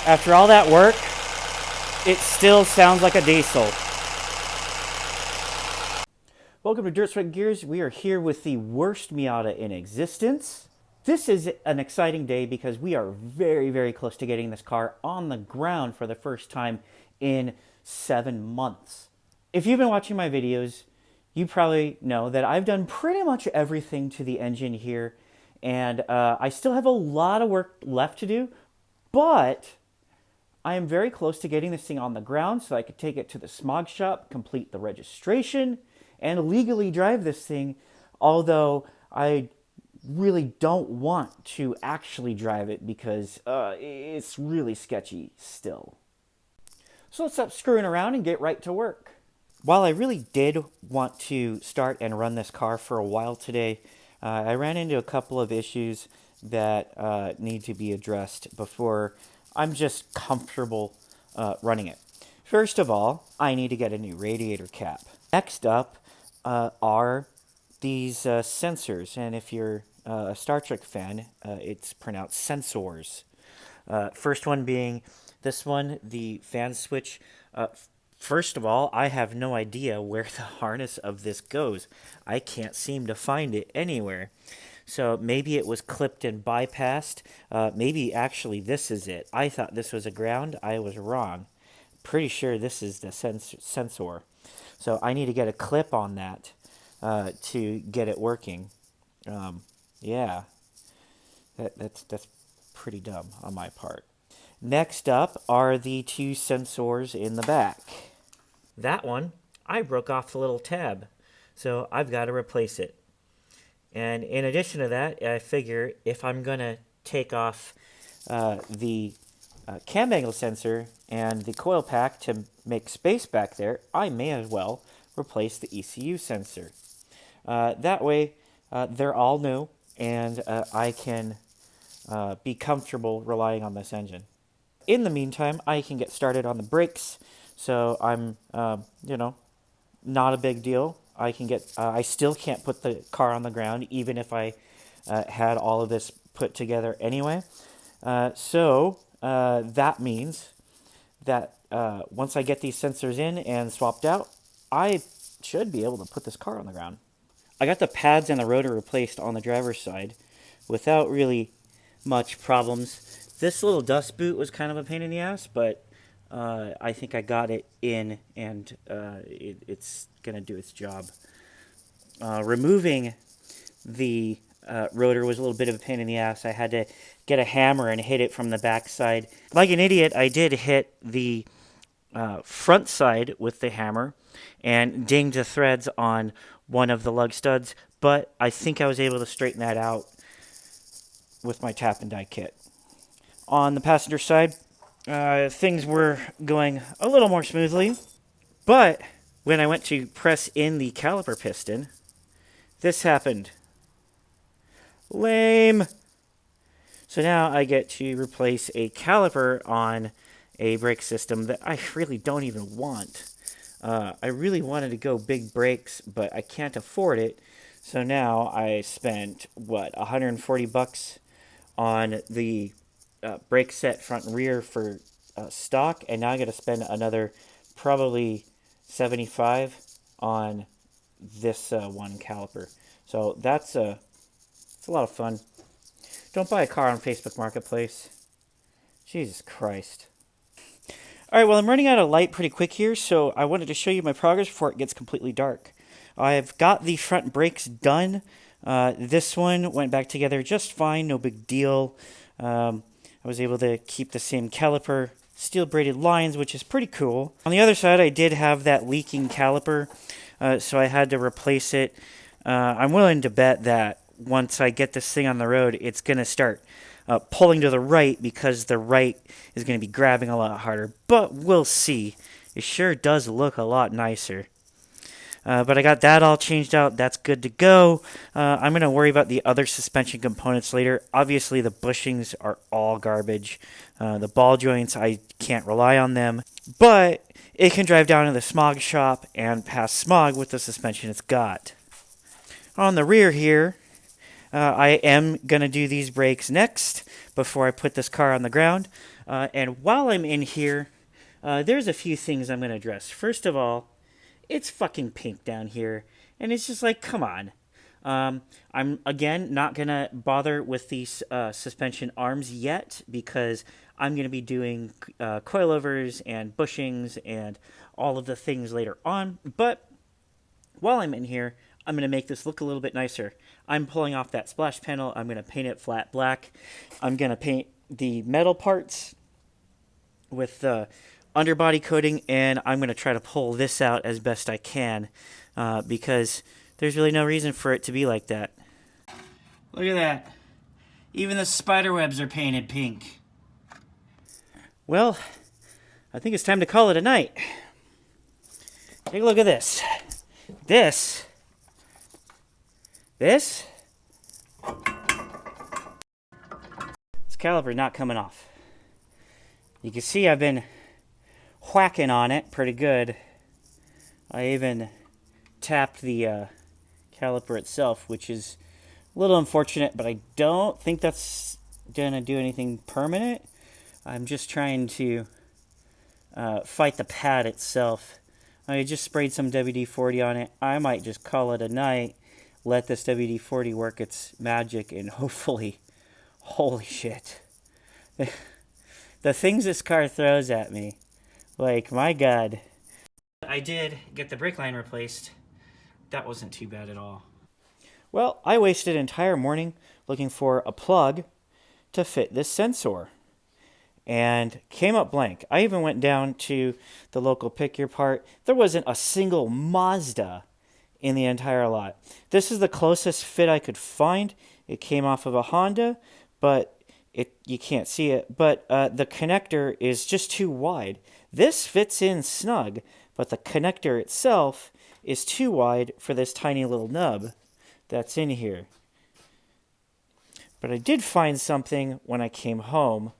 After all that work, it still sounds like a diesel. Welcome to Dirt Sweat Gears. We are here with the worst Miata in existence. This is an exciting day because we are very, very close to getting this car on the ground for the first time in 7 months. If you've been watching my videos, you probably know that I've done pretty much everything to the engine here, and I still have a lot of work left to do, but I am very close to getting this thing on the ground so I could take it to the smog shop, complete the registration, and legally drive this thing, although I really don't want to actually drive it because it's really sketchy still. So let's stop screwing around and get right to work. While I really did want to start and run this car for a while today, I ran into a couple of issues that need to be addressed before I'm just comfortable running it. First of all, I need to get a new radiator cap. Next up are these sensors, and if you're a Star Trek fan, it's pronounced sensors. First one being this one, the fan switch. First of all, I have no idea where the harness of this goes. I can't seem to find it anywhere. So maybe it was clipped and bypassed. Maybe actually this is it. I thought this was a ground. I was wrong. Pretty sure this is the sensor. So I need to get a clip on that to get it working. Yeah, that's pretty dumb on my part. Next up are the two sensors in the back. That one, I broke off the little tab, so I've got to replace it. And in addition to that, I figure if I'm going to take off the cam angle sensor and the coil pack to make space back there, I may as well replace the ECU sensor. That way, they're all new, and I can be comfortable relying on this engine. In the meantime, I can get started on the brakes, so I'm, not a big deal. I still can't put the car on the ground, even if I had all of this put together anyway. So that means that once I get these sensors in and swapped out, I should be able to put this car on the ground. I got the pads and the rotor replaced on the driver's side without really much problems. This little dust boot was kind of a pain in the ass, but I think I got it in, and it's going to do its job. Removing the rotor was a little bit of a pain in the ass. I had to get a hammer and hit it from the back side. Like an idiot, I did hit the front side with the hammer and dinged the threads on one of the lug studs, but I think I was able to straighten that out with my tap and die kit. On the passenger side, things were going a little more smoothly, but when I went to press in the caliper piston, this happened. Lame! So now I get to replace a caliper on a brake system that I really don't even want. I really wanted to go big brakes, but I can't afford it. So now I spent, $140 on the brake set front and rear for stock, and now I got to spend another probably $75 on this one caliper. So it's a lot of fun. Don't buy a car on Facebook Marketplace. Jesus Christ. Alright, well, I'm running out of light pretty quick here, so I wanted to show you my progress before it gets completely dark. I've got the front brakes done. This one went back together just fine, no big deal. I was able to keep the same caliper, steel braided lines, which is pretty cool. On the other side, I did have that leaking caliper, so I had to replace it. I'm willing to bet that once I get this thing on the road, it's going to start pulling to the right because the right is going to be grabbing a lot harder. But we'll see. It sure does look a lot nicer. But I got that all changed out. That's good to go. I'm going to worry about the other suspension components later. Obviously, the bushings are all garbage. The ball joints, I can't rely on them. But it can drive down to the smog shop and pass smog with the suspension it's got. On the rear here, I am going to do these brakes next before I put this car on the ground. And while I'm in here, there's a few things I'm going to address. First of all, it's fucking pink down here, and it's just like, come on. I'm, again, not going to bother with these suspension arms yet because I'm going to be doing coilovers and bushings and all of the things later on. But while I'm in here, I'm going to make this look a little bit nicer. I'm pulling off that splash panel. I'm going to paint it flat black. I'm going to paint the metal parts with the underbody coating, and I'm going to try to pull this out as best I can because there's really no reason for it to be like that. Look at that. Even the spider webs are painted pink. Well, I think it's time to call it a night. Take a look at this. This caliper not coming off. You can see I've been whacking on it pretty good. I even tapped the caliper itself, which is a little unfortunate, but I don't think that's gonna do anything permanent. I'm just trying to fight the pad itself. I just sprayed some WD-40 on it. I might just call it a night, let this WD-40 work its magic, and hopefully, holy shit. The things this car throws at me, like, my God. I did get the brake line replaced. That wasn't too bad at all. Well, I wasted an entire morning looking for a plug to fit this sensor and came up blank. I even went down to the local pick your part. There wasn't a single Mazda in the entire lot. This is the closest fit I could find. It came off of a Honda, but you can't see it. But the connector is just too wide. This fits in snug, but the connector itself is too wide for this tiny little nub that's in here. But I did find something when I came home.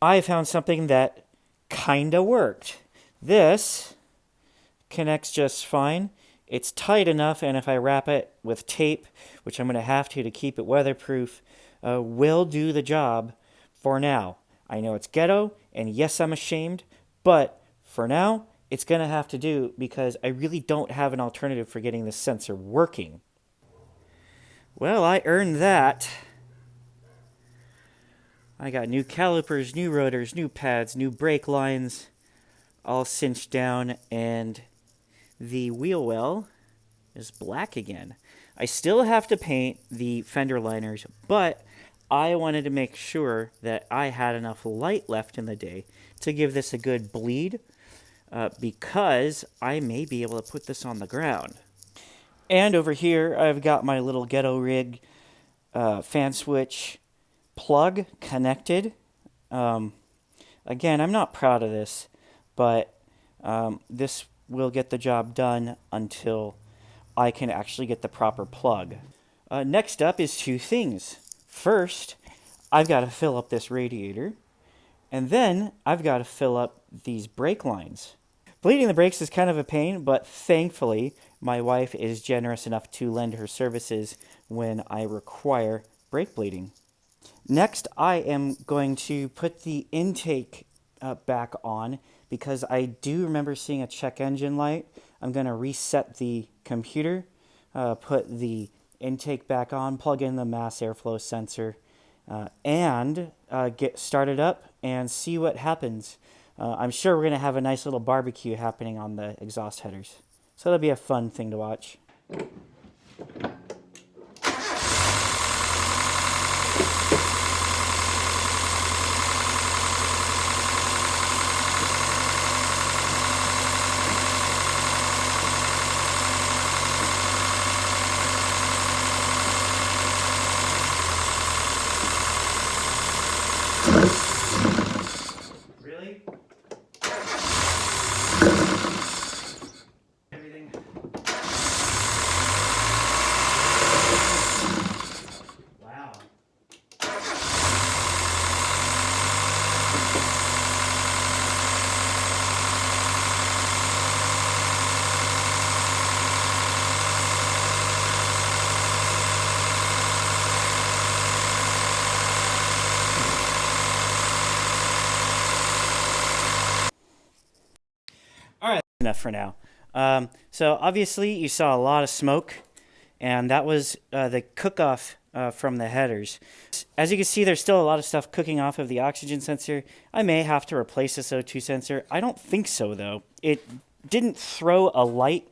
I found something that kinda worked. This connects just fine. It's tight enough, and if I wrap it with tape, which I'm going to have to keep it weatherproof, will do the job for now. I know it's ghetto, and yes, I'm ashamed, but for now, it's going to have to do because I really don't have an alternative for getting this sensor working. Well, I earned that. I got new calipers, new rotors, new pads, new brake lines, all cinched down, and the wheel well is black again. I still have to paint the fender liners, but I wanted to make sure that I had enough light left in the day to give this a good bleed, because I may be able to put this on the ground. And over here, I've got my little ghetto rig fan switch plug connected. Again, I'm not proud of this, but this will get the job done until I can actually get the proper plug. Next up is two things. First, I've got to fill up this radiator, and then I've got to fill up these brake lines. Bleeding the brakes is kind of a pain, but thankfully, my wife is generous enough to lend her services when I require brake bleeding. Next, I am going to put the intake back on because I do remember seeing a check engine light. I'm going to reset the computer, put the intake back on, plug in the mass airflow sensor, and get started up and see what happens. I'm sure we're going to have a nice little barbecue happening on the exhaust headers. So that'll be a fun thing to watch. Really? Everything. enough for now. So obviously you saw a lot of smoke, and that was the cook-off from the headers. As you can see, there's still a lot of stuff cooking off of the oxygen sensor. I may have to replace this O2 sensor. I don't think so, though. It didn't throw a light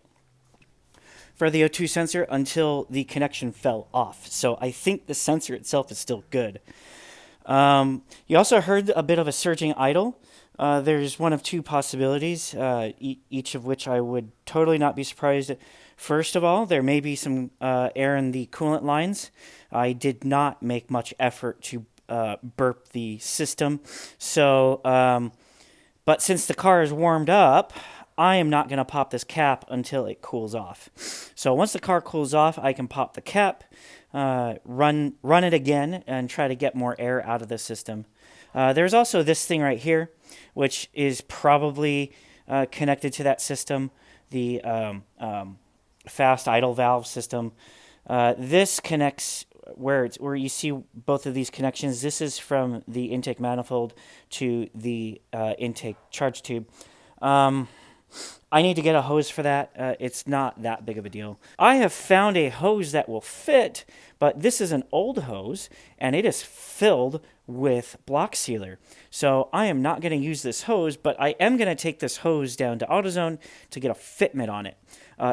for the O2 sensor until the connection fell off. So I think the sensor itself is still good. You also heard a bit of a surging idle. There's one of two possibilities, each of which I would totally not be surprised at. First of all, there may be some air in the coolant lines. I did not make much effort to burp the system. So, but since the car is warmed up, I am not going to pop this cap until it cools off. So once the car cools off, I can pop the cap, run it again, and try to get more air out of the system. There's also this thing right here, which is probably connected to that system, the fast idle valve system. This connects where you see both of these connections. This is from the intake manifold to the intake charge tube. I need to get a hose for that. It's not that big of a deal. I have found a hose that will fit, but this is an old hose, and it is filled with block sealer. So I am not going to use this hose, but I am going to take this hose down to AutoZone to get a fitment on it.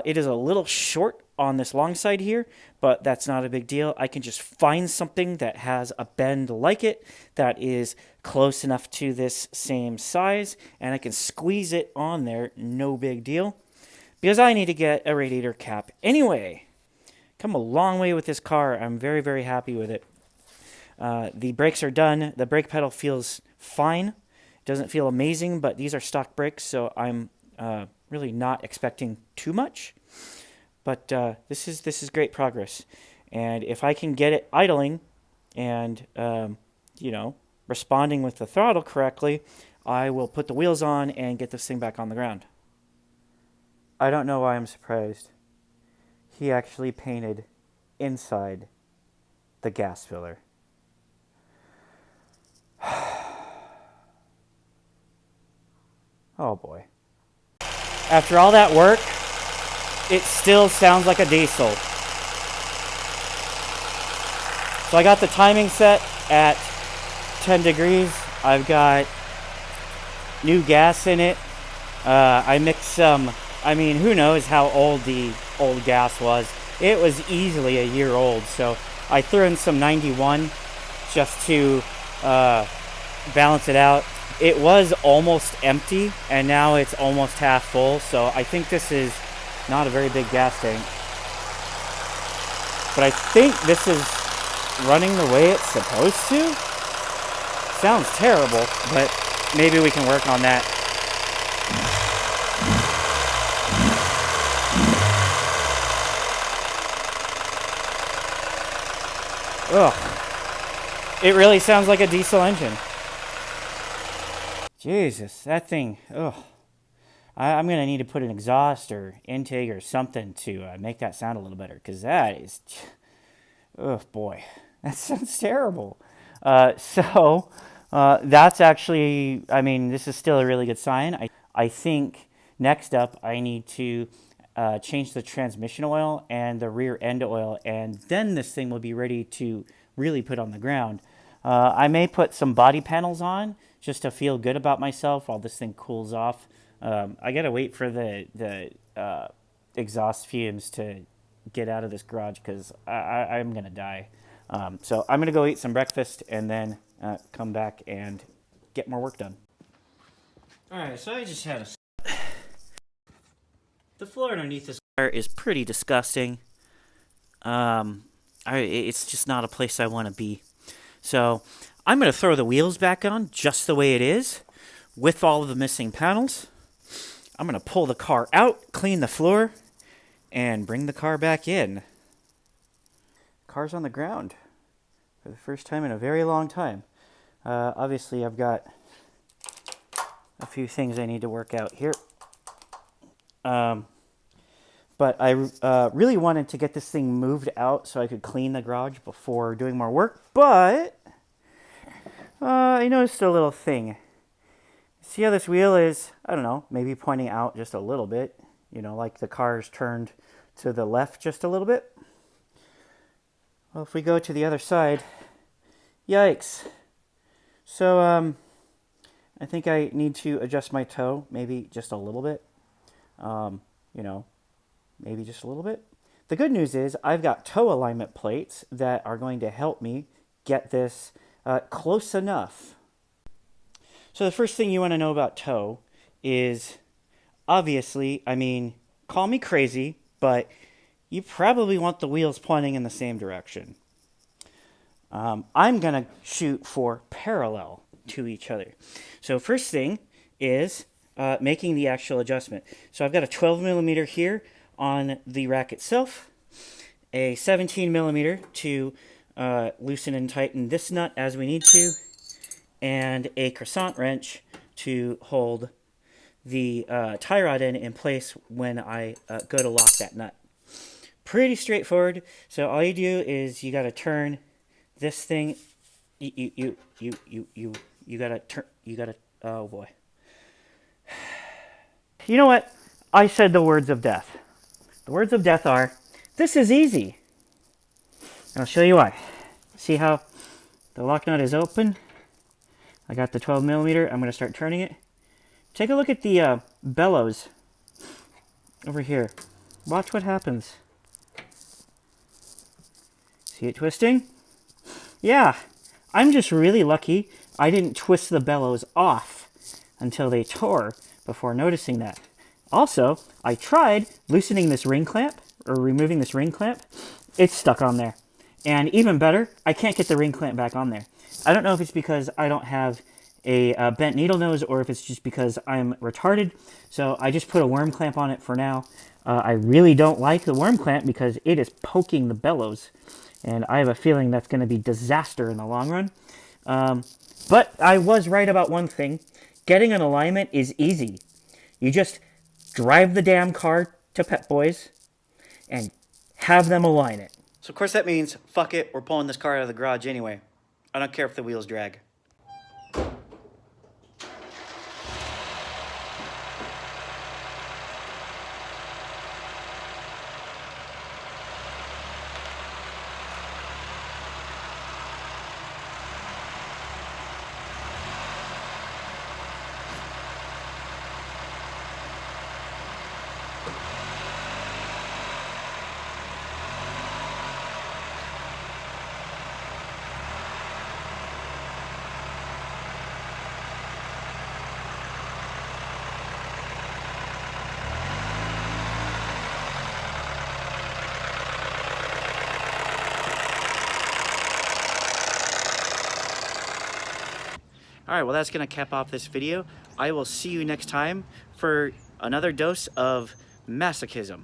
It is a little short on this long side here, but that's not a big deal. I can just find something that has a bend like it that is close enough to this same size, and I can squeeze it on there, no big deal, because I need to get a radiator cap anyway. Come a long way with this car. I'm very, very happy with it. The brakes are done. The brake pedal feels fine. It doesn't feel amazing, but these are stock brakes, so I'm really not expecting too much. But this is great progress. And if I can get it idling and, responding with the throttle correctly, I will put the wheels on and get this thing back on the ground. I don't know why I'm surprised. He actually painted inside the gas filler. Oh boy. After all that work, it still sounds like a diesel. So I got the timing set at 10 degrees. I've got new gas in it. I mixed some, who knows how old the old gas was. It was easily a year old, so I threw in some 91 just to balance it out. It was almost empty, and now it's almost half full, so I think this is not a very big gas tank. But I think this is running the way it's supposed to. Sounds terrible, but maybe we can work on that. Ugh. It really sounds like a diesel engine. Jesus, that thing, ugh. I'm going to need to put an exhaust or intake or something to make that sound a little better, because that is, oh boy, that sounds terrible. So that's actually, this is still a really good sign. I think next up I need to change the transmission oil and the rear end oil, and then this thing will be ready to really put on the ground. I may put some body panels on just to feel good about myself while this thing cools off. I gotta wait for the exhaust fumes to get out of this garage, because I'm gonna die. So I'm gonna go eat some breakfast and then come back and get more work done. All right, so I just had the floor underneath this car is pretty disgusting. It's just not a place I want to be. So I'm gonna throw the wheels back on just the way it is, with all of the missing panels. I'm going to pull the car out, clean the floor, and bring the car back in. Car's on the ground for the first time in a very long time. Obviously, I've got a few things I need to work out here. But I really wanted to get this thing moved out so I could clean the garage before doing more work. But I noticed a little thing. See how this wheel is, I don't know, maybe pointing out just a little bit, you know, like the car's turned to the left just a little bit. Well, if we go to the other side, yikes. So, I think I need to adjust my toe, maybe just a little bit. You know, maybe just a little bit. The good news is I've got toe alignment plates that are going to help me get this close enough. So the first thing you want to know about toe is, obviously, I mean, call me crazy, but you probably want the wheels pointing in the same direction. I'm going to shoot for parallel to each other. So first thing is making the actual adjustment. So I've got a 12 millimeter here on the rack itself, a 17 millimeter to loosen and tighten this nut as we need to, and a crescent wrench to hold the tie rod in place when I go to lock that nut. Pretty straightforward. So all you do is you got to turn this thing. You gotta turn. You gotta. Oh boy. You know what? I said the words of death. The words of death are, "This is easy." And I'll show you why. See how the lock nut is open? I got the 12 millimeter. I'm gonna start turning it. Take a look at the bellows over here. Watch what happens. See it twisting? Yeah, I'm just really lucky I didn't twist the bellows off until they tore before noticing that. Also, I tried loosening this ring clamp, or removing this ring clamp. It's stuck on there. And even better, I can't get the ring clamp back on there. I don't know if it's because I don't have a bent needle nose or if it's just because I'm retarded. So I just put a worm clamp on it for now. I really don't like the worm clamp because it is poking the bellows. And I have a feeling that's going to be disaster in the long run. But I was right about one thing. Getting an alignment is easy. You just drive the damn car to Pep Boys and have them align it. So of course that means, fuck it, we're pulling this car out of the garage anyway. I don't care if the wheels drag. All right, well, that's going to cap off this video. I will see you next time for another dose of masochism.